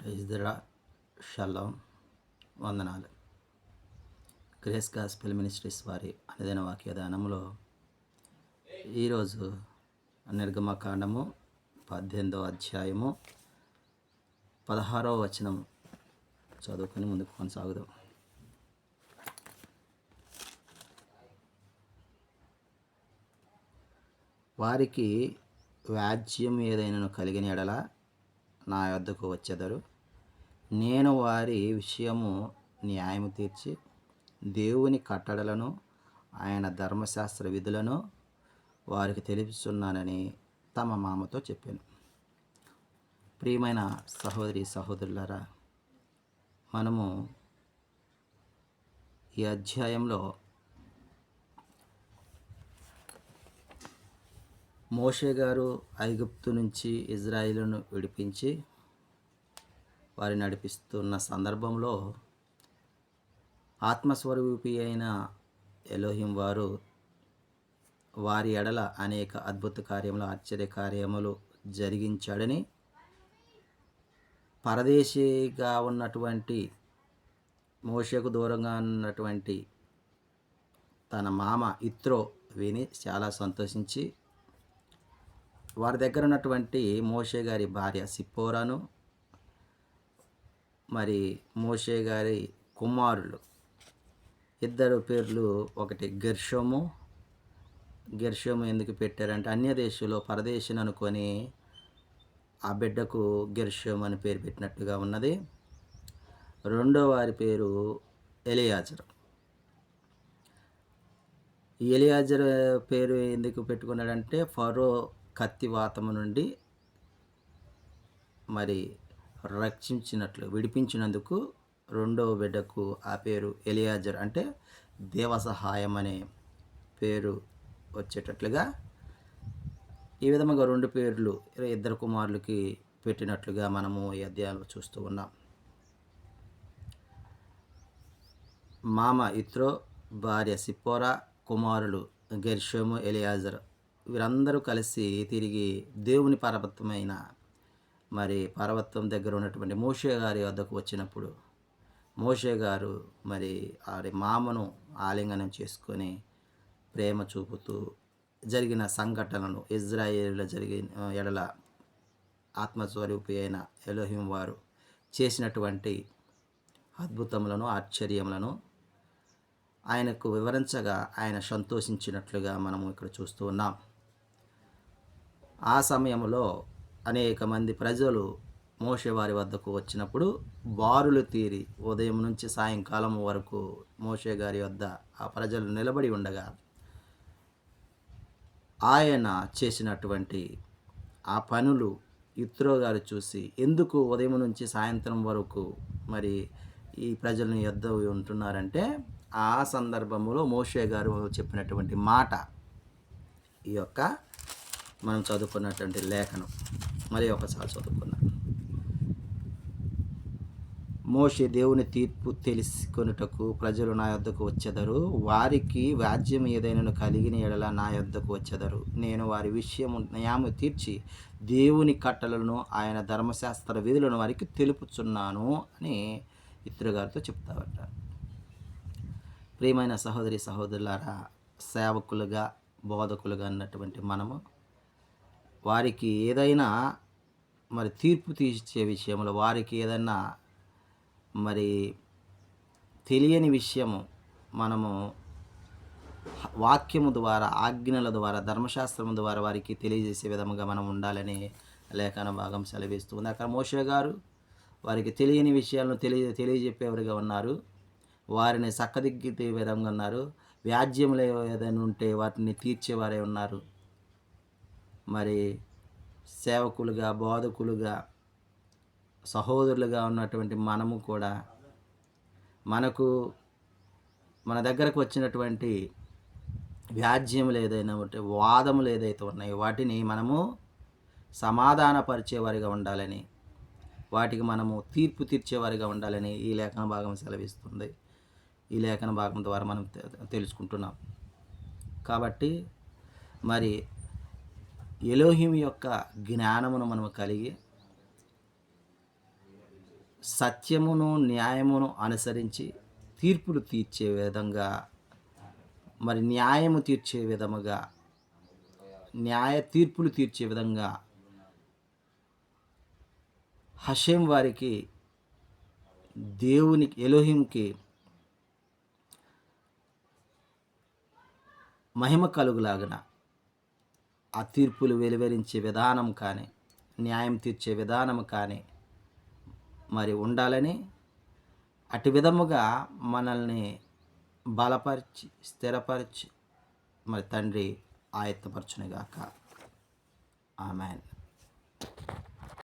Praise the lord. Shalom. వందనాలు. Grace gospel ministries వారి అనుదిన వాక్యదానంలో ఈరోజు నిర్గమకాండము 18వ అధ్యాయము 16వ వచనం చదువుకొని ముందుకు కొనసాగుదాం. వారికి వ్యాజ్యం ఏదైనా కలిగిన ఎడల నా యొద్దకు వచ్చెదరు. నేను వారి విషయము న్యాయము తీర్చి దేవుని కట్టడలను ఆయన ధర్మశాస్త్ర విధులను వారికి తెలుపుతున్నానని తమ మామతో చెప్పాను. ప్రియమైన సహోదరి సహోదరులారా, మనము ఈ అధ్యాయంలో మోషే గారు ఐగుప్తు నుంచి ఇజ్రాయేలును విడిపించి వారిని నడిపిస్తున్న సందర్భంలో ఆత్మస్వరూపి అయిన ఎలోహిం వారు వారి ఎడల అనేక అద్భుత కార్యములు, ఆశ్చర్య కార్యములు జరిగించాడని పరదేశిగా ఉన్నటువంటి మోషేకు దూరంగా ఉన్నటువంటి తన మామ ఇత్రో విని చాలా సంతోషించి వారి దగ్గర ఉన్నటువంటి మోషే గారి భార్య సిప్పోరాను, మరి మోషే గారి కుమారులు ఇద్దరు పేర్లు, ఒకటి గెర్షోము ఎందుకు పెట్టారంటే అన్య దేశంలో పరదేశిని అనుకొని ఆ బిడ్డకు గెర్షోము అని పేరు పెట్టినట్టుగా ఉన్నది. రెండో వారి పేరు ఎలియాజరు. ఈ ఎలియాజర్ పేరు ఎందుకు పెట్టుకున్నాడంటే ఫరో కత్తివాతము నుండి మరి విడిపించినందుకు రెండవ బిడ్డకు ఆ పేరు ఎలియాజర్ అంటే దేవసహాయం అనే పేరు వచ్చేటట్లుగా ఈ విధంగా రెండు పేర్లు ఇద్దరు కుమారులకి పెట్టినట్లుగా మనము ఈ అధ్యాయంలో చూస్తూ ఉన్నాం. మామ ఇత్రో, భార్య సిప్పోరా, కుమారులు గెర్షోము, ఎలియాజర్ వీరందరూ కలిసి తిరిగి దేవుని పర్వతమైన పర్వతం దగ్గర ఉన్నటువంటి మోషే గారి వద్దకు వచ్చినప్పుడు మోషే గారు వారి మామను ఆలింగనం చేసుకొని ప్రేమ చూపుతూ జరిగిన సంఘటనలను, ఇజ్రాయేలులో జరిగిన ఎడల ఆత్మస్వరూపి అయిన ఎలోహిం వారు చేసినటువంటి అద్భుతములను, ఆశ్చర్యములను ఆయనకు వివరించగా ఆయన సంతోషించినట్లుగా మనము ఇక్కడ చూస్తూ ఉన్నాం. ఆ సమయంలో అనేక మంది ప్రజలు మోషే వారి వద్దకు వచ్చినప్పుడు బారులు తీరి ఉదయం నుంచి సాయంకాలం వరకు మోషే గారి వద్ద ఆ ప్రజలు నిలబడి ఉండగా ఆయన చేసినటువంటి ఆ పనులు ఇత్రో గారు చూసి, ఎందుకు ఉదయం నుంచి సాయంత్రం వరకు ఈ ప్రజలను యొద్ద ఉంటున్నారంటే ఆ సందర్భంలో మోషే గారు చెప్పినటువంటి మాట ఈ యొక్క మనం చదువుకున్నటువంటి లేఖనం మరి ఒకసారి చదువుకున్నాం. మోషే దేవుని తీర్పు తెలుసుకొనుటకు ప్రజలు నా యొద్దకు వచ్చెదరు. వారికి వ్యాజ్యం ఏదైనా కలిగిన ఎడల నా యొద్దకు వచ్చెదరు. నేను వారి విషయము న్యాయము తీర్చి దేవుని కట్టలను ఆయన ధర్మశాస్త్ర విధులను వారికి తెలుపుచున్నాను అని ఇత్రో గారితో చెప్తావట. ప్రియమైన సహోదరి సహోదరులారా, సేవకులుగా బోధకులుగా అన్నటువంటి మనము వారికి ఏదైనా తీర్పు తీర్చే విషయంలో, వారికి ఏదైనా తెలియని విషయము మనము వాక్యము ద్వారా, ఆజ్ఞల ద్వారా, ధర్మశాస్త్రము ద్వారా వారికి తెలియజేసే విధముగా మనం ఉండాలని లేఖన భాగం సెలవిస్తుంది. అక్కడ మోషే గారు వారికి తెలియని విషయాలను తెలియజెప్పేవారుగా ఉన్నారు. వారిని చక్కదిద్దే విధంగా ఉన్నారు. వ్యాజ్యములు ఏదైనా ఉంటే వాటిని తీర్చేవారే ఉన్నారు. సేవకులుగా, బోధకులుగా, సహోదరులుగా ఉన్నటువంటి మనము కూడా మన దగ్గరకు వచ్చినటువంటి వ్యాజ్యములు ఏదైనా ఉంటే, వాదములు ఏదైతే ఉన్నాయో వాటిని మనము సమాధానపరిచేవారిగా ఉండాలని, వాటికి మనము తీర్పు తీర్చేవారిగా ఉండాలని ఈ లేఖన భాగం సెలవిస్తుంది. ఈ లేఖన భాగం ద్వారా మనం తెలుసుకుంటున్నాం. కాబట్టి ఎలోహిం యొక్క జ్ఞానమును మనము కలిగి సత్యమును న్యాయమును అనుసరించి తీర్పులు తీర్చే విధంగా, మరి న్యాయము తీర్చే విధముగా, న్యాయ తీర్పులు తీర్చే విధంగా హషేం వారికి, దేవునికి ఎలోహింకి మహిమ కలుగులాగన ఆ తీర్పులు వెలువరించే విధానం కానీ, న్యాయం తీర్చే విధానం కానీ మరి ఉండాలని, అటు విధముగా మనల్ని బలపరిచి స్థిరపరిచి మరి తండ్రి ఆయత్తపరచునుగాక. ఆమేన్.